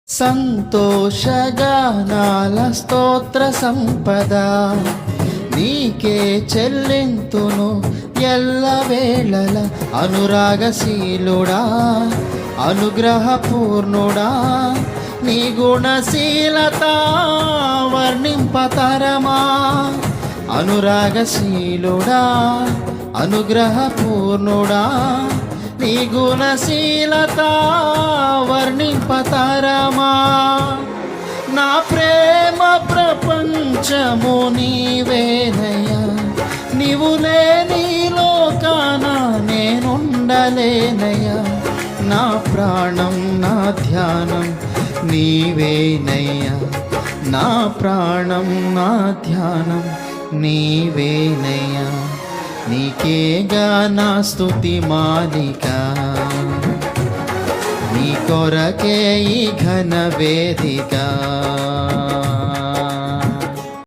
సంతోషగానాల స్తోత్ర సంపద నీకే చెల్లింతును ఎల్లవేళల. అనురాగశీలుడా అనుగ్రహపూర్ణుడా నీ గుణశీలత వర్ణింపతరమా. అనురాగశీలుడా అనుగ్రహపూర్ణుడా నీ గుణశీలత వర్ణింపతరమా. నా ప్రేమ ప్రపంచము నీవేనయ్యా, నీవు లేని లోకాన నేనుండలేనయ్యా. నా ప్రాణం నా ధ్యానం నీవేనయ్యా, నా ప్రాణం నా ధ్యానం నీవేనయ్యా. నీకేగా నా స్తుతి మాలిక, నీ కొరకే ఈ ఘన వేదిక.